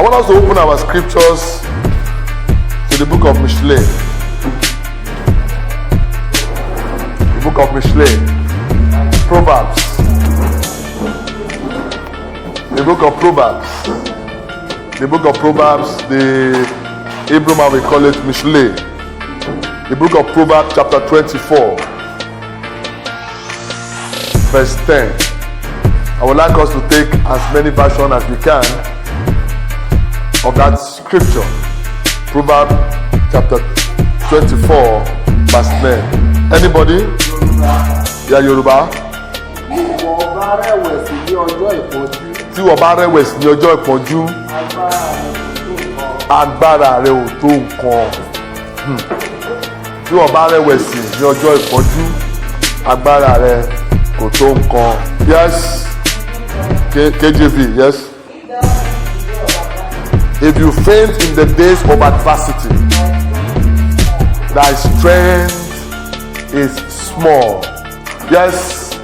I want us to open our scriptures to the book of Mishle. The book of Mishle. Proverbs. The book of Proverbs. The book of Proverbs, the Hebrew man we call it Mishle. The book of Proverbs chapter 24. Verse 10. I would like us to take as many versions as we can of that scripture. Proverbs chapter 24 verse 10. Anybody? Yeah, Yoruba. Tí wọ́n bá rẹ̀wẹ̀sì ní ọjọ́ ìpọ́njú, agbára rẹ̀ ò tó nǹkan. Tí wọ́n bá rẹ̀wẹ̀sì ní ọjọ́ ìpọ́njú, agbára rẹ̀ kò tó nǹkan. Yes. KJV, yes. If you faint in the days of adversity, thy strength is small. Yes.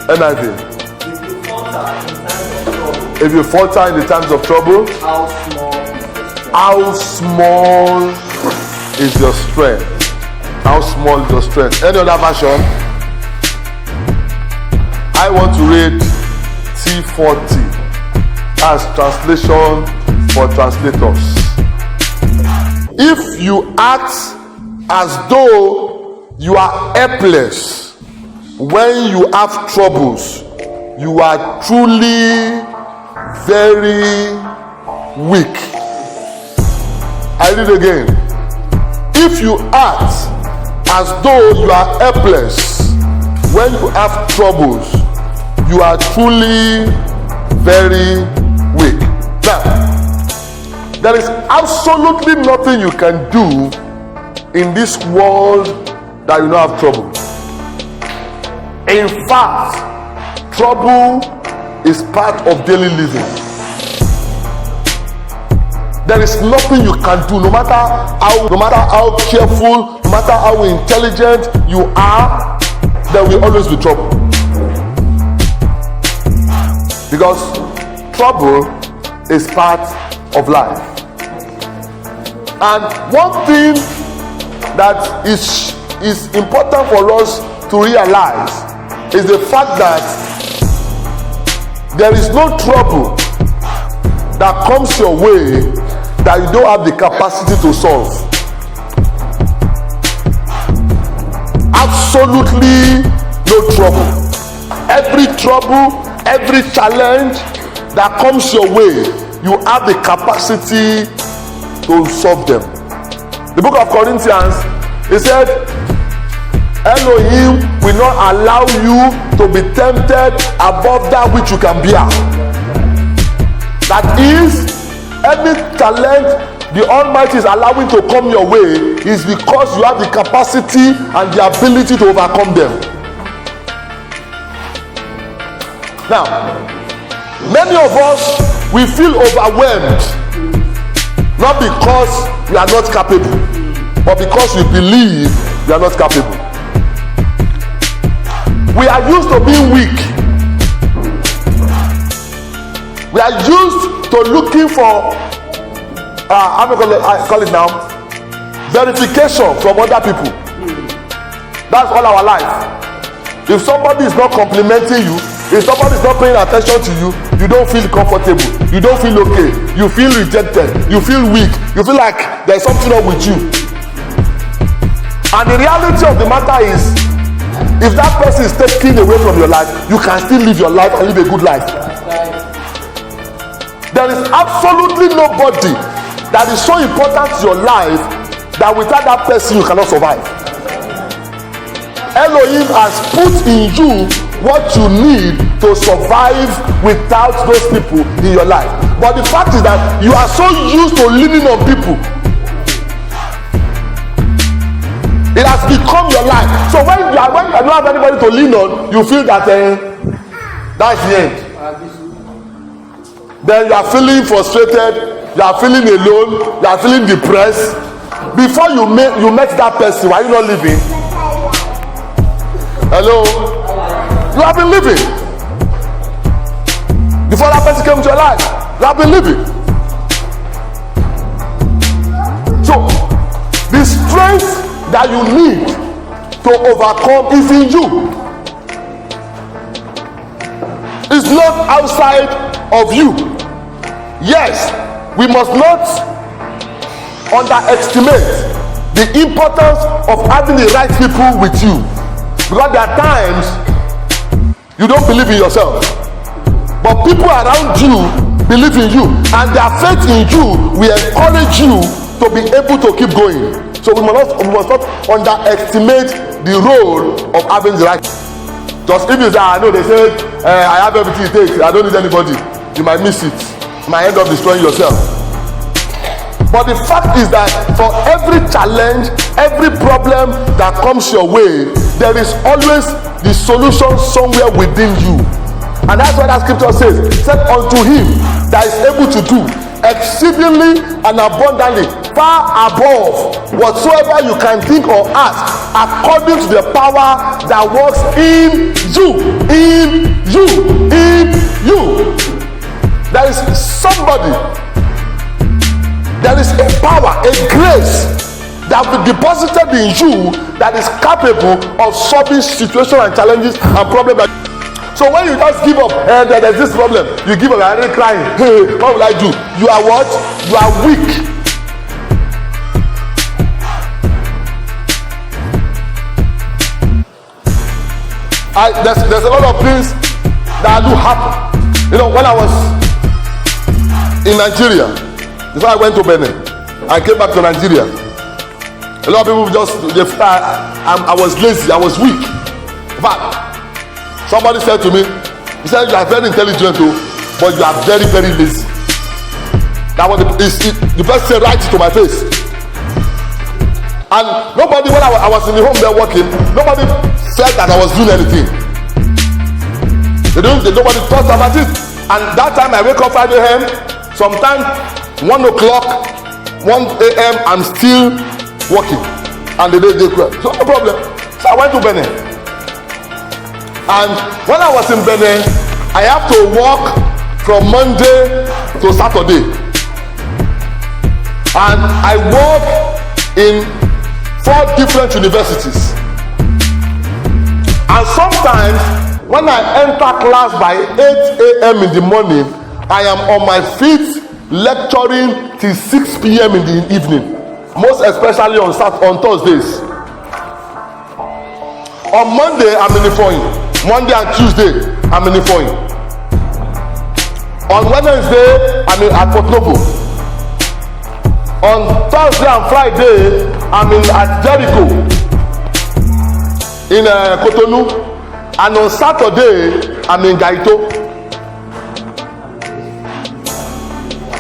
NIV. If you falter in the times of trouble, how small is your strength? How small is your strength? Any other version? I want to read T40 as translation for translators. If you act as though you are helpless when you have troubles, you are truly very weak. I read again. If you act as though you are helpless when you have troubles, you are truly very weak. Now, there is absolutely nothing you can do in this world that you don't have trouble. In fact, trouble is part of daily living. There is nothing you can do, no matter how careful, no matter how intelligent you are, there will always be trouble. Because trouble is part of life. And one thing that is important for us to realize is the fact that there is no trouble that comes your way that you don't have the capacity to solve. Absolutely no trouble. Every challenge that comes your way, you have the capacity to solve them. The book of Corinthians, it said, Elohim will not allow you to be tempted above that which you can bear. That is, any talent the Almighty is allowing to come your way is because you have the capacity and the ability to overcome them. Now, many of us, we feel overwhelmed, not because we are not capable, but because we believe we are not capable. We are used to being weak. We are used to looking for, how do I call it now? Verification from other people. That's all our life. If somebody is not complimenting you, if somebody is not paying attention to you, you don't feel comfortable. You don't feel okay. You feel rejected. You feel weak. You feel like there's something wrong with you. And the reality of the matter is, if that person is taken away from your life, you can still live your life and live a good life. There is absolutely nobody that is so important to your life that without that person you cannot survive. Elohim has put in you what you need to survive without those people in your life. But the fact is that you are so used to leaning on people. It has become your life. So when you don't have anybody to lean on, you feel that that's the end. Then you are feeling frustrated, you are feeling alone, you are feeling depressed. Before you met that person, were you not living? Hello? You have been living. Before that person came to your life, you have been living. strength that you need to overcome is in you. It's not outside of you. Yes, we must not underestimate the importance of having the right people with you, because there are times you don't believe in yourself, but people around you believe in you, and their faith in you will encourage you to be able to keep going. So we must not underestimate the role of having the right. Just if you say, I know they say I have everything it takes, I don't need anybody, you might miss it. You might end up destroying yourself. But the fact is that for every challenge, every problem that comes your way, there is always the solution somewhere within you. And that's what that scripture says. Said unto him that is able to do exceedingly and abundantly, far above whatsoever you can think or ask, according to the power that works in you. In you. In you. There is somebody, there is a power, a grace that will be deposited in you that is capable of solving situations and challenges and problems. So when you just give up, there's this problem, you give up, you're already crying. Hey, what will I do? You are what? You are weak. There's a lot of things that do happen. You know, when I was in Nigeria, before I went to Benin, I came back to Nigeria. A lot of people I was lazy, I was weak. In fact, somebody said to me, he said, you are very intelligent, but you are very, very lazy. That was the person said right to my face. And nobody, when I was in the home there working, nobody said that I was doing anything. Nobody thought about it. And that time I wake up 5 a.m., sometimes 1 o'clock, 1 a.m., I'm still working. And the day they cry. So no problem. So I went to Benin. And when I was in Benin, I have to work from Monday to Saturday. And I work in 4 different universities. And sometimes when I enter class by 8 a.m. in the morning, I am on my feet lecturing till 6 p.m. in the evening, most especially on Thursdays. On Monday, I'm in the phone. Monday and Tuesday, I'm in the phone. On Wednesday, I'm at Port Novo. On Thursday and Friday, I'm at Jericho in Cotonou. And on Saturday, I'm in Gaito.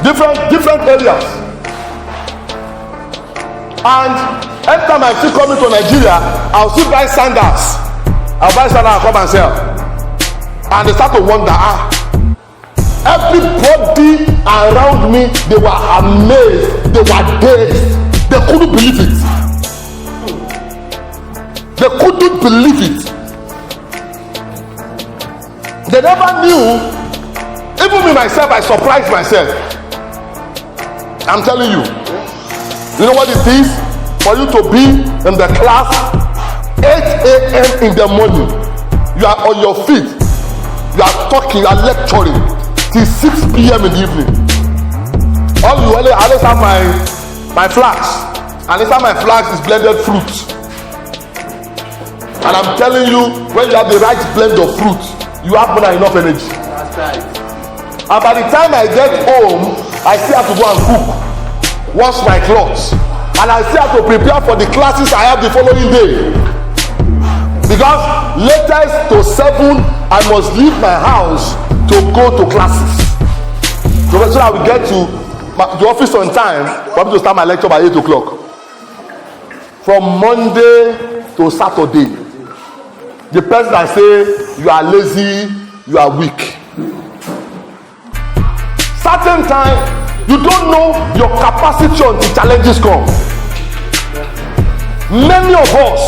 Different areas. And every time I still coming to Nigeria, I'll still buy sandals. I'll buy sandals and come and sell. And they start to wonder, everybody around me, they were amazed, they were dazed, they couldn't believe it. They couldn't believe it. They never knew. Even me myself, I surprised myself. I'm telling you. You know what it is? For you to be in the class 8 a.m. in the morning. You are on your feet. You are talking, you are lecturing till 6 p.m. in the evening. I always have my flask. And inside my flask is blended fruit. And I'm telling you, when you have the right blend of fruit, you have more than enough energy. That's right. And by the time I get home, I still have to go and cook, wash my clothes, and I still have to prepare for the classes I have the following day. Because latest to 7, I must leave my house to go to classes. So that I will get to the office on time for me to start my lecture by 8 o'clock. From Monday to Saturday. The person that say you are lazy, you are weak. Certain time, you don't know your capacity until challenges come. Many of us,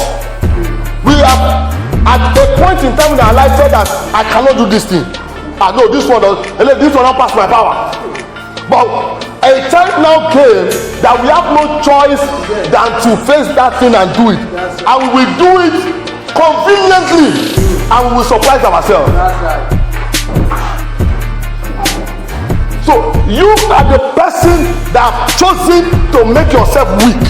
we are at a point in time in our life said that I cannot do this thing. I know this one don't pass my power. But A time now came that we have no choice than to face that thing and do it. And we will do it conveniently, and we will surprise ourselves. So you are the person that have chosen to make yourself weak.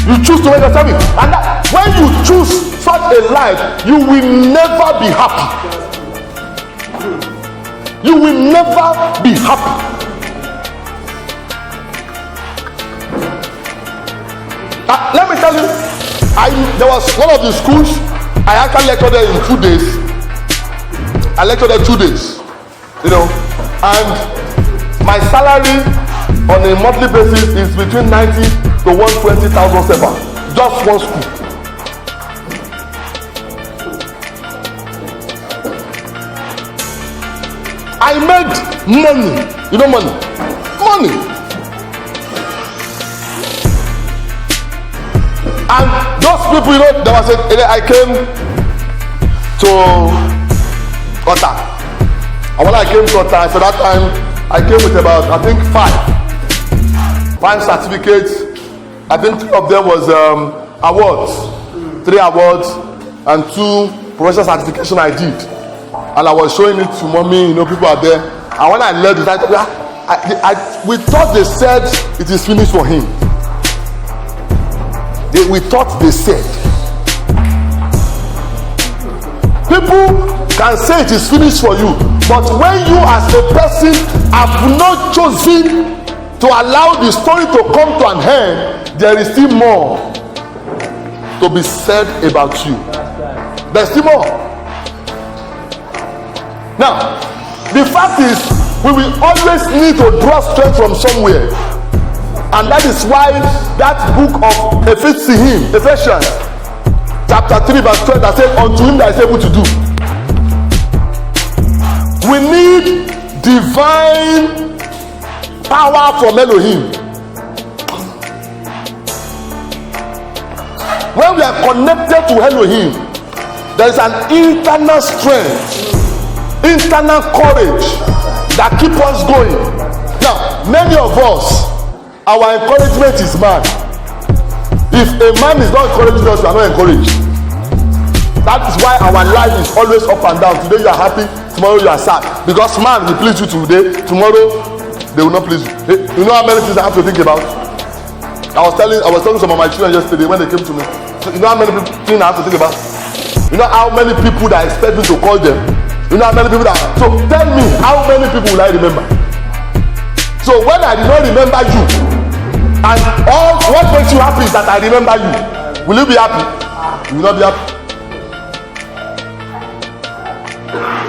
You choose to make yourself weak. And that, when you choose such a life, you will never be happy. You will never be happy. Let me tell you, there was one of the schools, I actually lectured there in 2 days. I lectured there 2 days, you know, and my salary on a monthly basis is between 90 to 120,000 sefa. Just one school. I made money, you know, money. And those people, you know, there was I came to Qatar. And when I came to Qatar, so that time I came with about, I think, five certificates. I think 3 of them was awards, 3 awards and 2 professional certification I did. And I was showing it to mommy, you know, people are there. And when I left it, we thought they said it is finished for him. We thought they said. People can say it is finished for you, but when you as a person have not chosen to allow the story to come to an end, there is still more to be said about you. There's still more. Now, the fact is, we will always need to draw strength from somewhere. And that is why that book of Ephesians chapter 3 verse 12 that says, unto him that is able to do. We need divine power from Elohim. When we are connected to Elohim, there is an internal strength, internal courage that keeps us going. Now, many of us, our encouragement is man. If a man is not encouraging us, we are not encouraged. That is why our life is always up and down. Today you are happy, tomorrow you are sad. Because man will please you today, tomorrow they will not please you. Hey, you know how many things I have to think about? I was telling some of my children yesterday when they came to me. So you know how many things I have to think about? You know how many people that expect me to call them? You know how many people that... So tell me, how many people will I remember? So when I did not remember you, and all what makes you happy is that I remember you, will you be happy? You will not be happy.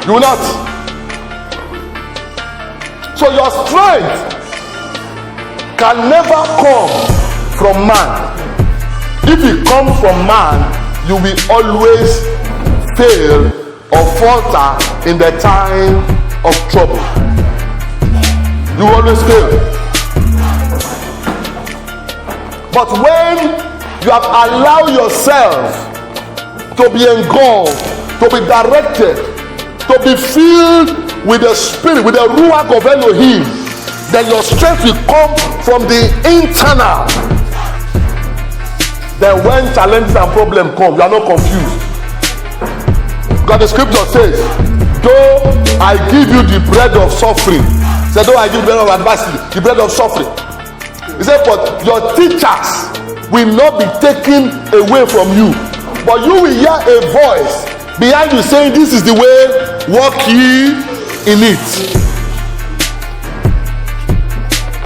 You will not. So your strength can never come from man. If it comes from man, you will always fail or falter in the time of trouble. You always fail. But when you have allowed yourself to be engulfed, to be directed, to be filled with the spirit, with the ruach of Elohim, then your strength will come from the internal. Then when challenges and problems come, you are not confused. Because the scripture says, though I give you the bread of suffering, say though I give you the bread of adversity, the bread of suffering. He said, but your teachers will not be taken away from you, but you will hear a voice behind you saying, this is the way, walk ye in it.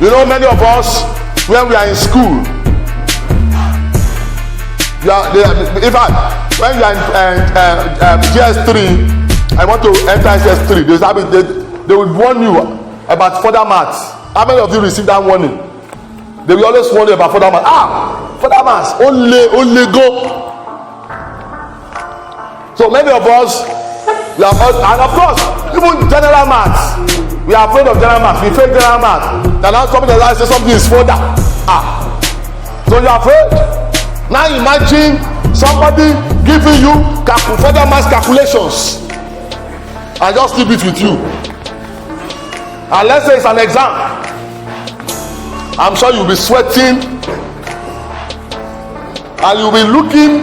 You know, many of us, when we are in school, in fact, when you are in GS3, I want to enter GS3, they will warn you about further maths. How many of you received that warning? They will always warn you about further maths. Further maths, only go. So many of us, we are, and of course, even general maths, we are afraid of general maths. We fail general maths. And now somebody else say something is further. So you are afraid. Now imagine somebody giving you further maths calculations and just leave it with you. And let's say it's an exam. I'm sure you'll be sweating and you'll be looking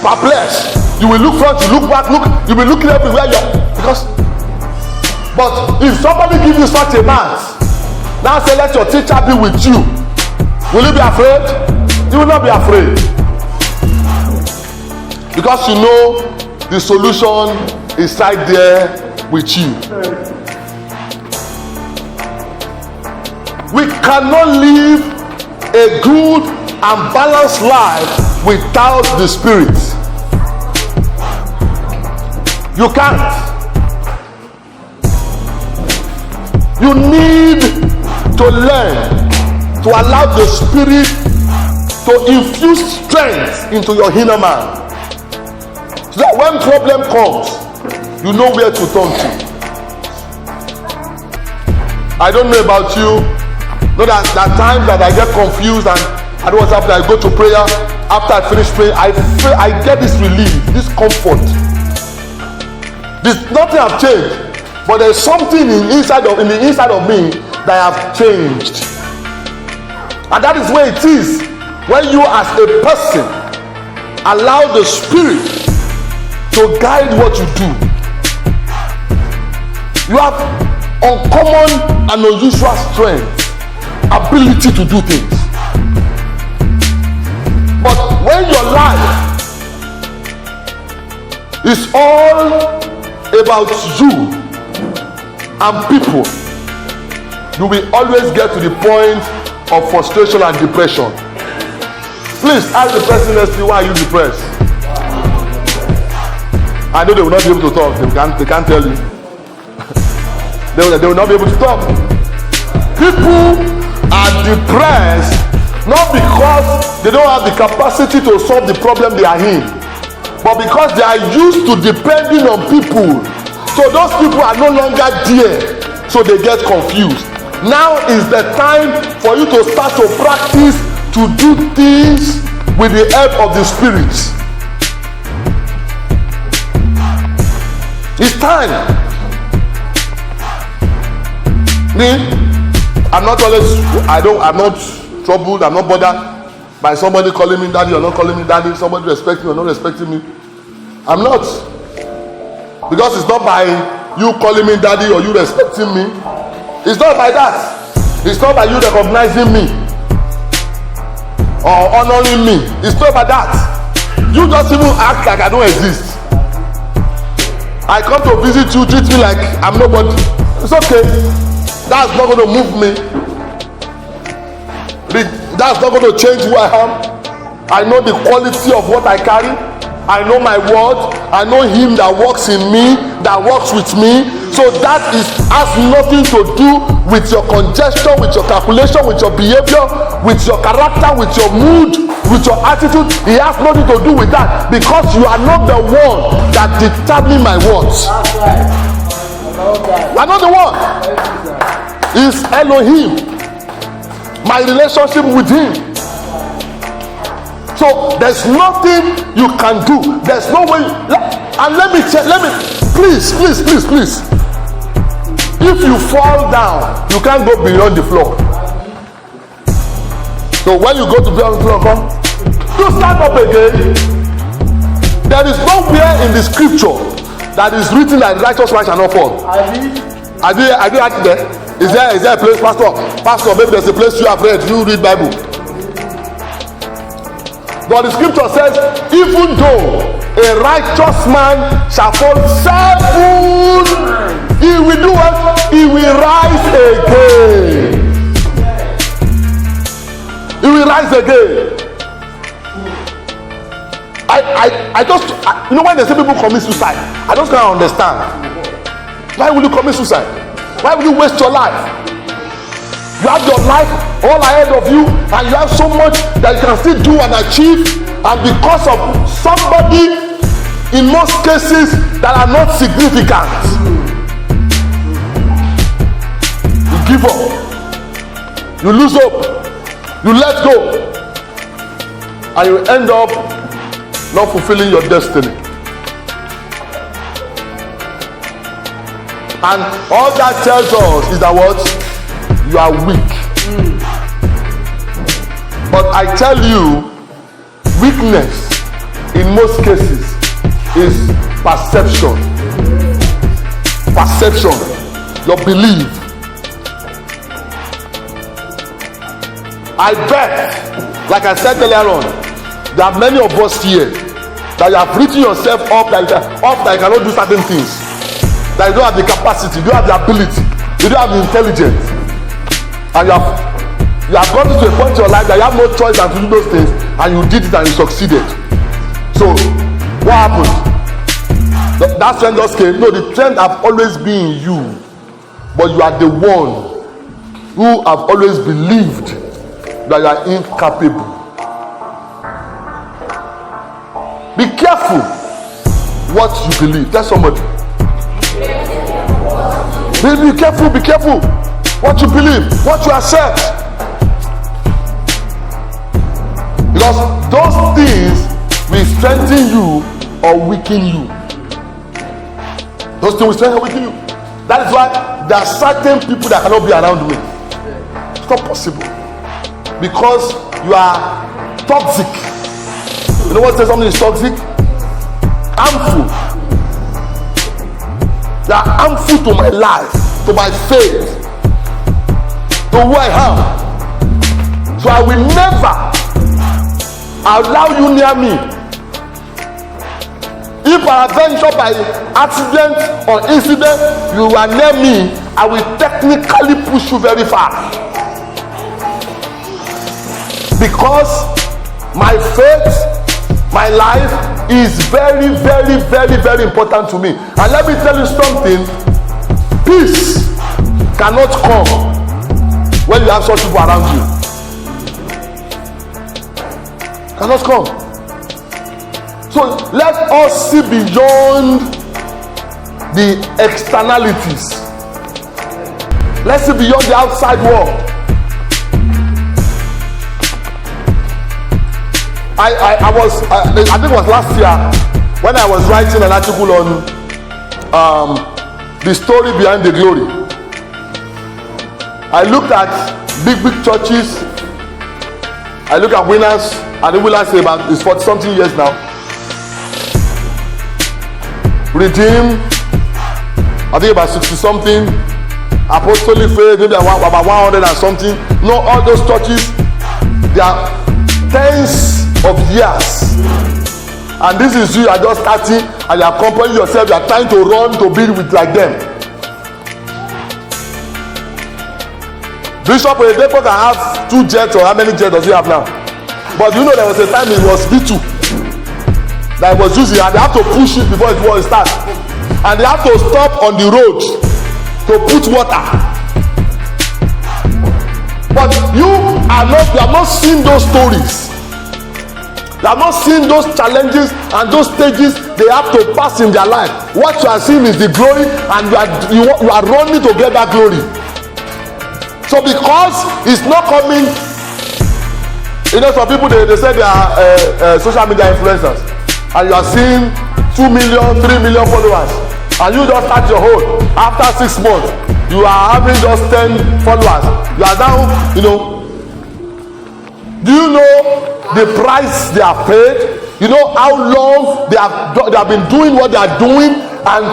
perplexed. You will look front, you look back, you'll be looking everywhere. But if somebody gives you such a mass, now say let your teacher be with you, will you be afraid? You will not be afraid, because you know the solution is right there with you. We cannot live a good and balanced life without the Spirit. You can't. You need to learn to allow the Spirit to infuse strength into your inner man, so that when problem comes, you know where to turn to. I don't know about you. Know that there are times that I get confused and I don't know what's happening. I go to prayer. After I finish praying, I get this relief, this comfort. Nothing have changed, but there's something in the inside of me that have changed. And that is where it is when you as a person allow the Spirit to guide what you do. You have uncommon and unusual strength, ability to do things. But when your life is all about you and people, you will always get to the point of frustration and depression. Please ask the person next to you, why are you depressed? I know they will not be able to talk. They can't tell you. They will not be able to talk. People are depressed not because they don't have the capacity to solve the problem they are in, but because they are used to depending on people. So those people are no longer there, so they get confused. Now is the time for you to start to practice to do things with the help of the Spirit. It's time. I'm not troubled, I'm not bothered by somebody calling me daddy or not calling me daddy, somebody respecting me or not respecting me. I'm not. Because it's not by you calling me daddy or you respecting me. It's not by that. It's not by you recognizing me or honoring me. It's not by that. You just even act like I don't exist. I come to visit you, treat me like I'm nobody. It's okay. That's not going to move me. That's not going to change who I am. I know the quality of what I carry. I know my word. I know him that works in me, that works with me. So that has nothing to do with your congestion, with your calculation, with your behavior, with your character, with your mood, with your attitude. It has nothing to do with that, because you are not the one that determine my words. You are not the one. It's Elohim. My relationship with him. So there's nothing you can do. There's no way. And let me please. If you fall down, you can't go beyond the floor. So when you go to beyond the floor, come, you stand up again. There is nowhere in the scripture that is written that the righteous man shall not fall. Are you right there? Is there a place, Pastor? Maybe there's a place you have read. You read Bible. But the scripture says, even though a righteous man shall fall 7, he will do what? He will rise again. He will rise again. I just, you know, when they say people commit suicide, I just can't understand. Why will you commit suicide? Why will you waste your life? You have your life all ahead of you, and you have so much that you can still do and achieve, and because of somebody, in most cases, that are not significant, you give up, you lose hope, you let go, and you end up not fulfilling your destiny. And all that tells us is that what? You are weak. But I tell you, weakness in most cases is perception. Perception, your belief. I bet, like I said earlier on, there are many of us here that you have written yourself up that you cannot do certain things, that you don't have the capacity, you don't have the ability, you don't have the intelligence, and you have gotten to a point in your life that you have no choice than to do those things, and you did it and you succeeded. So what happened? That trend just came. No, the trend have always been in you, but you are the one who have always believed that you are incapable. Be careful what you believe. Tell somebody. Be careful what you believe, what you accept. Because those things will strengthen you or weaken you. Those things will strengthen or weaken you. That is why there are certain people that cannot be around me. It's not possible. Because you are toxic. You know what says something is toxic? Harmful. They are harmful to my life, to my faith, to who I am. So I will never allow you near me. If peradventure by accident or incident you are near me, I will technically push you very far. Because my faith, my life is very, very, very, very important to me. And let me tell you something, peace cannot come when you have such people around you. Cannot come. So let us see beyond the externalities. Let's see beyond the outside world. I think it was last year when I was writing an article on the story behind the glory. I looked at big churches. I look at winners, and the winners say about it's 40 something years now. Redeem, I think about 60 something. Apostolic faith, maybe about 100 and something. No, all those churches, they are tens of years. And this is you are just starting and you are comparing yourself, you are trying to run to be with like them. Bishop Oyedepo can have 2 jets, or how many jets does he have now? But you know there was a time it was V2 that it was using, and they have to push it before it will start, and they have to stop on the road to put water. But you have not seen those stories. You have not seen those challenges and those stages they have to pass in their life. What you are seeing is the glory, and you are running to get that glory. So because it's not coming, you know, some people they say they are social media influencers, and you are seeing 2 million, 3 million followers, and you just start your own. After 6 months, you are having just 10 followers. You are now, you know. Do you know the price they have paid? You know how long they have been doing what they are doing, and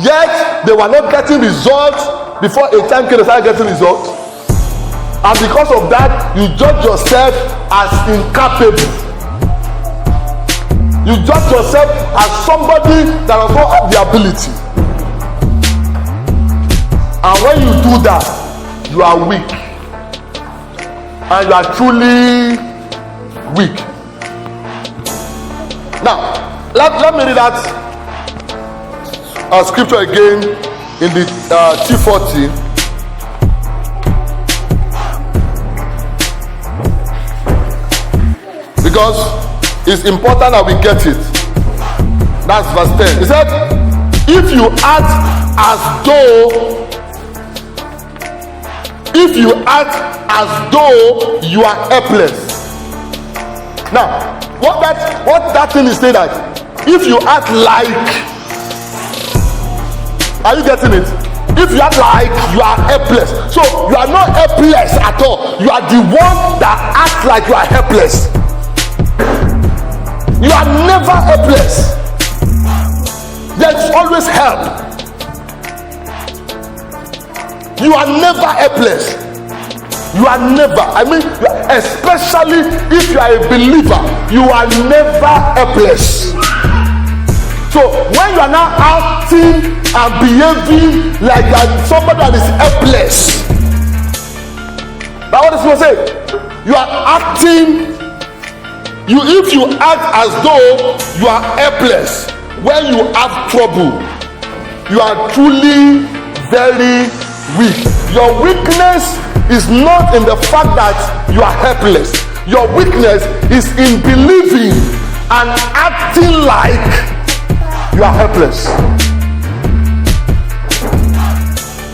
yet they were not getting results. Before a time came, they started getting results. And because of that, you judge yourself as incapable. You judge yourself as somebody that does not have the ability. And when you do that, you are weak. And you are truly weak. Now, let me read that scripture again in the T40. Because it's important that we get it. That's verse 10. He said, if you act as though you are helpless. Now, what that thing is saying, that if you act like, are you getting it? If you act like you are helpless, so you are not helpless at all. You are the one that acts like you are helpless. You are never helpless. There is always help. You are never helpless. You are never, especially if you are a believer, you are never helpless. So when you are now acting and behaving like somebody that is helpless, that's what it's going to say. You are acting, if you act as though you are helpless when you have trouble, you are truly very weak. Your weakness is not in the fact that you are helpless. Your weakness is in believing and acting like you are helpless.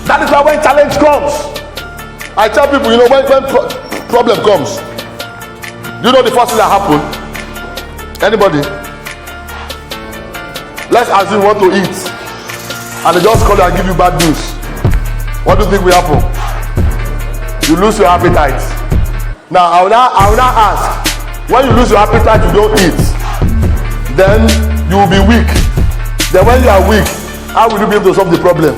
That is why when challenge comes, I tell people, when problem comes, you know the first thing that happen? Anybody? Let's assume you want to eat and they just call you and give you bad news. What do you think will happen? You lose your appetite. Now I will now ask, when you lose your appetite, you don't eat, then you will be weak. Then when you are weak, how will you be able to solve the problem?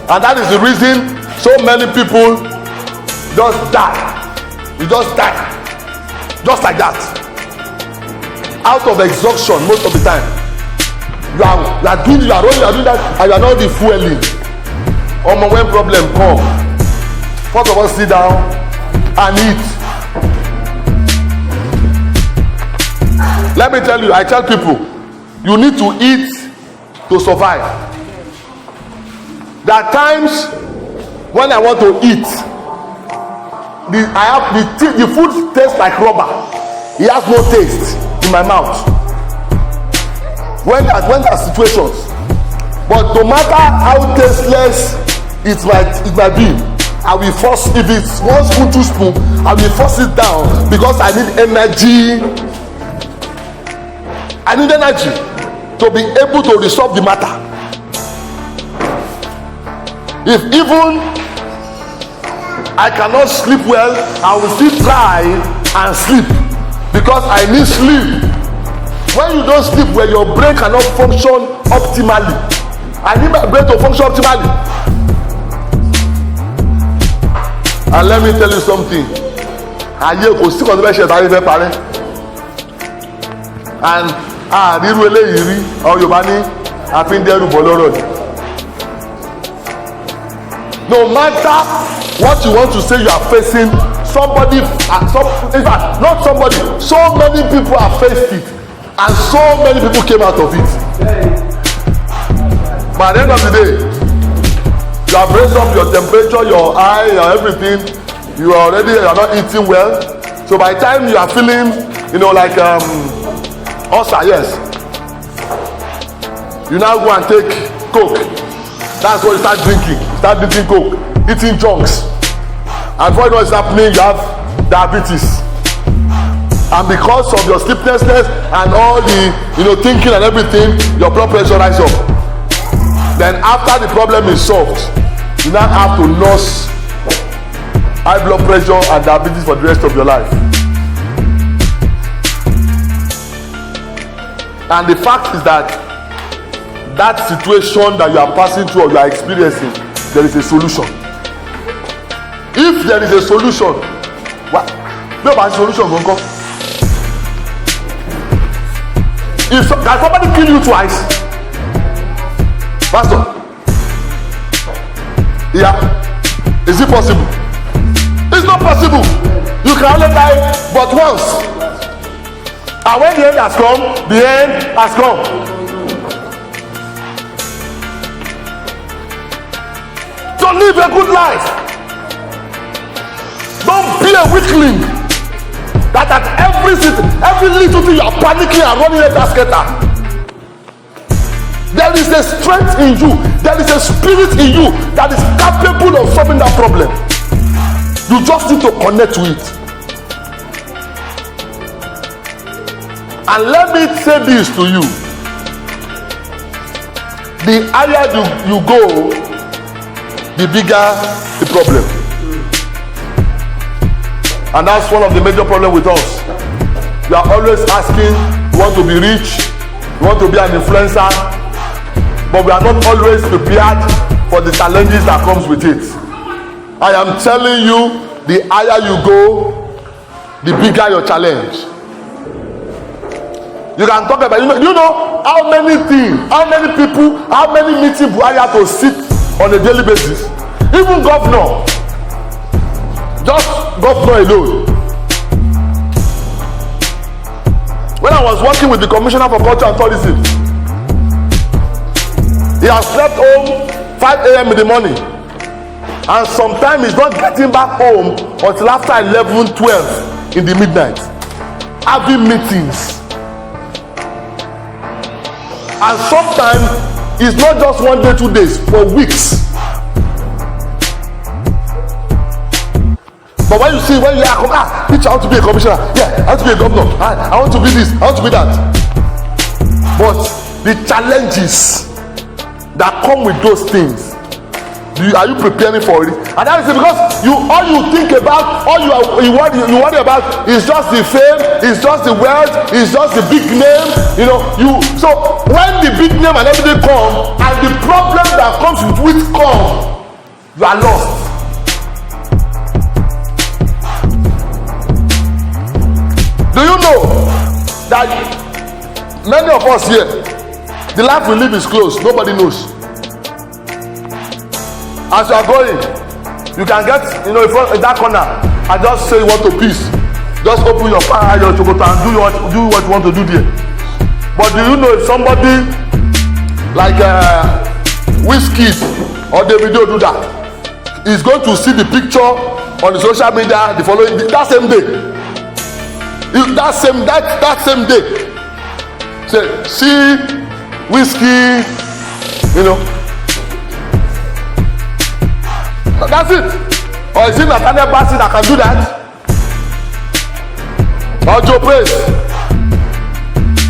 And that is the reason so many people just die. You just die, just like that, out of exhaustion most of the time. You are doing that, and you are not refueling. When problem come, first of all sit down and eat. Let me tell you, I tell people, you need to eat to survive. There are times when I want to eat, the food tastes like rubber. It has no taste in my mouth. When there are situations, but no matter how tasteless it might be, I will force, if it's 1 spoon, 2 spoon, I will force it down because I need energy. I need energy to be able to resolve the matter. If even I cannot sleep well, I will still try and sleep because I need sleep. When you don't sleep well, your brain cannot function optimally. I need my brain to function optimally. And let me tell you something. And nírú eléyìí rí àwọn Yorùbá ní àfíndẹ́rù bọ̀ lọ́rọ̀ ni. No matter what you want to say, you are facing somebody, in fact not somebody, so many people have faced it and so many people came out of it. But at the end of the day, you have raised up your temperature, your eye, your everything. You are not eating well. So by the time you are feeling, like ulcer, yes, you now go and take Coke. That's what you start drinking. Start drinking Coke, eating junks, and before you know what's happening, you have diabetes. And because of your sleeplessness and all the thinking and everything, your blood pressure rise up. Then after the problem is solved, you now have to nurse high blood pressure and diabetes for the rest of your life. And the fact is that situation that you are passing through or you are experiencing, there is a solution. If there is a solution, what? No, but solution won't come. If can somebody kill you twice, Pastor? Yeah, is it possible? It's not possible. You can only die but once. And when the end has come, the end has come. So live a good life. Don't be a weakling that at every little thing you are panicking and running a basket. There is a strength in you, there is a spirit in you that is capable of solving that problem. You just need to connect to it. And let me say this to you. the higher you go, the bigger the problem. And that's one of the major problems with us. You are always asking, you want to be rich, you want to be an influencer, but we are not always prepared for the challenges that comes with it. I am telling you, the higher you go, the bigger your challenge. You can talk about, you know how many things, how many people, how many meetings Buhari have to sit on a daily basis. Even governor, just governor alone. When I was working with the Commissioner for Culture and Tourism, he has slept home 5 a.m. in the morning, and sometimes he's not getting back home until after 11, 12 in the midnight, having meetings. And sometimes it's not just 1 day, 2 days, for weeks. But when you are teacher, I want to be a commissioner, yeah, I want to be a governor, I want to be this, I want to be that. But the challenges that come with those things, are you preparing for it? And that is because all you think about, all you worry about is just the fame, is just the wealth, is just the big name. So when the big name and everything come, and the problem that comes with come, you are lost. Do you know that many of us here, the life we live is close, nobody knows. As you are going, you can get, in that corner, and just say you want to peace. Just open your fire, your chocolate, and do what you want to do there. But do you know if somebody like Wizkid or Davido do that, he's going to see the picture on the social media the following day, that same day. That same day, say, see Wizkid, that's it. Or is it Nathaniel Bassey that can do that? Or Joe Praise?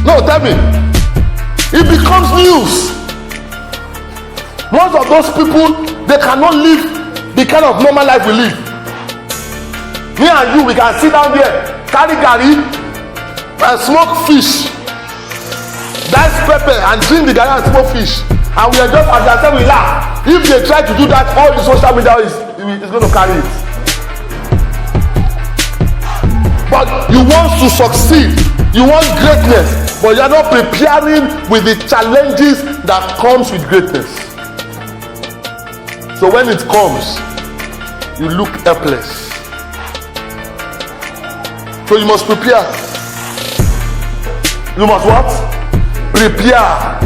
No, tell me. It becomes news. Most of those people, they cannot live the kind of normal life we live. Me and you, we can sit down there, carry garri, and smoke fish, dice pepper, and drink the garri and smoke fish, and we are just as ourselves, we laugh. If they try to do that, all the social media is going to carry it. But you want to succeed, you want greatness, but you are not preparing with the challenges that comes with greatness. So when it comes, you look helpless. So you must prepare. You must what? Prepare.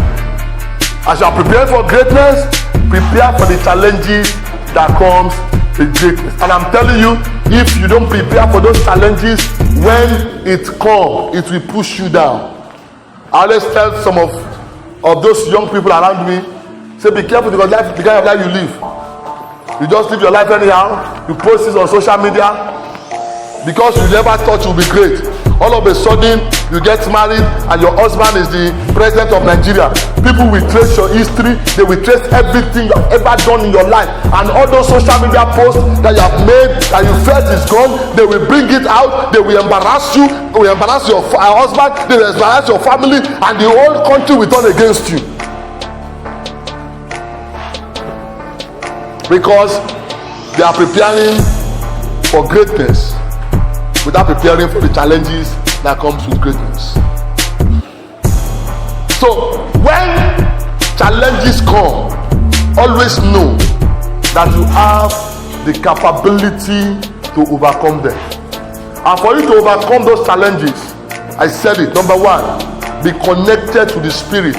As you are preparing for greatness, prepare for the challenges that comes with greatness. And I'm telling you, if you don't prepare for those challenges, when it comes, it will push you down. I always tell some of those young people around me, say, be careful because the kind of life you live. You just live your life anyhow. You post it on social media because you never thought you would be great. All of a sudden, you get married and your husband is the president of Nigeria. People will trace your history. They will trace everything you have ever done in your life. And all those social media posts that you have made, that you felt is gone, they will bring it out. They will embarrass you. They will embarrass your husband. They will embarrass your family. And the whole country will turn against you. Because they are preparing for greatness without preparing for the challenges that comes with greatness. So when challenges come, always know that you have the capability to overcome them. And for you to overcome those challenges, I said it, number one, be connected to the Spirit.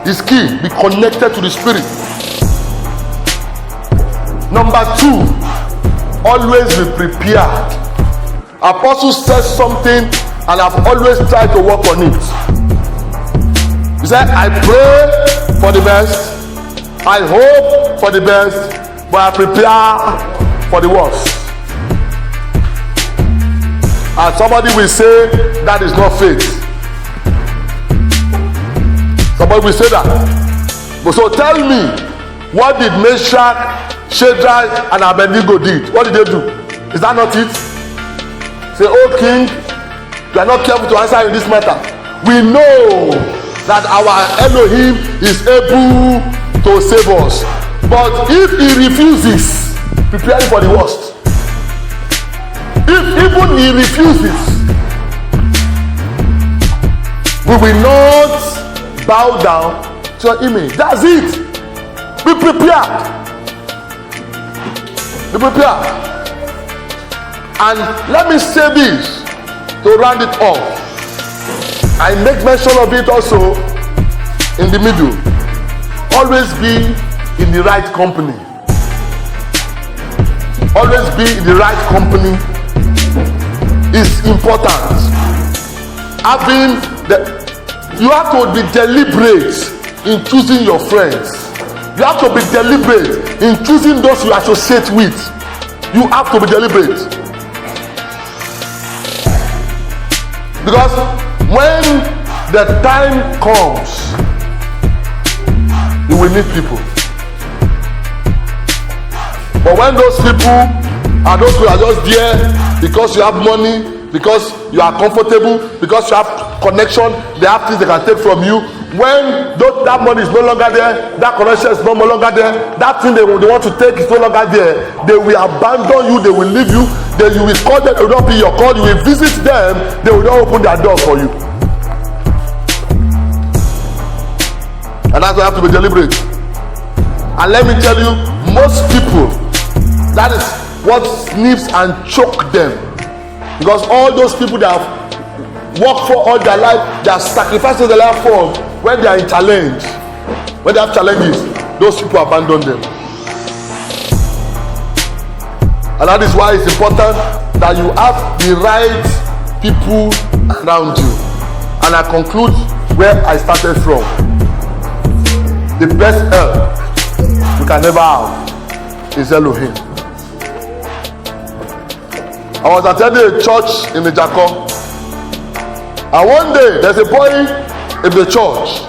It's key, be connected to the Spirit. Number two, always be prepared. Apostle says something and I've always tried to work on it. He said, I pray for the best, I hope for the best, but I prepare for the worst. And somebody will say that is not faith. Somebody will say that. But so tell me, what did Meshach, Shadrach, and Abednego did? What did they do? Is that not it? Say, oh king, you are not careful to answer in this matter. We know that our Elohim is able to save us. But if he refuses, prepare for the worst. If even he refuses, we will not bow down to your image. That's it. Be prepared. Be prepared. And let me say this to round it off. I make mention of it also in the middle. Always be in the right company. Always be in the right company is important. You have to be deliberate in choosing your friends. You have to be deliberate in choosing those you associate with. You have to be deliberate. Because when the time comes, you will meet people. But when those people are those who are just there because you have money, because you are comfortable, because you have connection, they have things they can take from you. When that money is no longer there, that connection is no longer there, that thing they want to take is no longer there, they will abandon you, they will leave you, then you will call them, they will not be your call, you will visit them, they will not open their door for you. And that's why you have to be deliberate. And let me tell you, most people, that is what sniffs and choke them. Because all those people that have worked for all their life, they have sacrificed their life for, when they are in challenge, when they have challenges, those people abandon them. And that is why it's important that you have the right people around you. And I conclude where I started from. The best help we can never have is Elohim. I was attending a church in the Jacob, and one day there's a boy in the church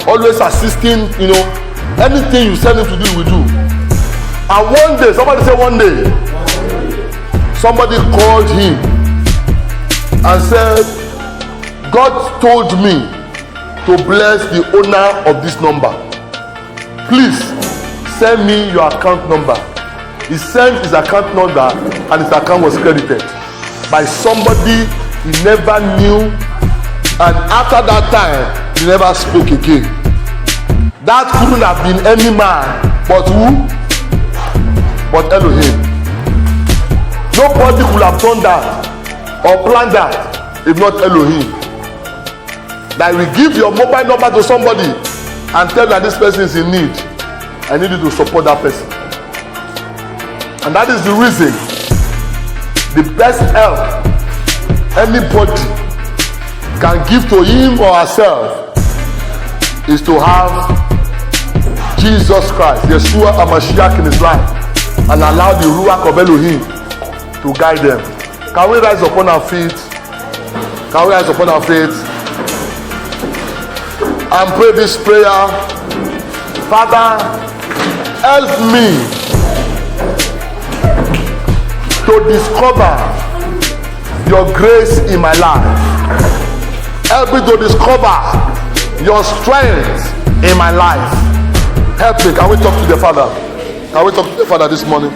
always assisting, anything you send him to do, he will do. And one day, somebody called him and said, God told me to bless the owner of this number. Please send me your account number. He sent his account number and his account was credited by somebody he never knew, and after that time he never spoke again. That couldn't have been any man, but who? But Elohim. Nobody could have done that or planned that if not Elohim. That will give your mobile number to somebody and tell that this person is in need. I need you to support that person. And that is the reason the best help anybody can give to him or herself is to have Jesus Christ, Yeshua HaMashiach in his life, and allow the Ruach of Elohim to guide them. Can we rise upon our feet? Can we rise upon our feet and pray this prayer? Father, help me to discover your grace in my life. Help me to discover your strength in my life. Help me. Can we talk to the Father? Can we talk to the Father this morning?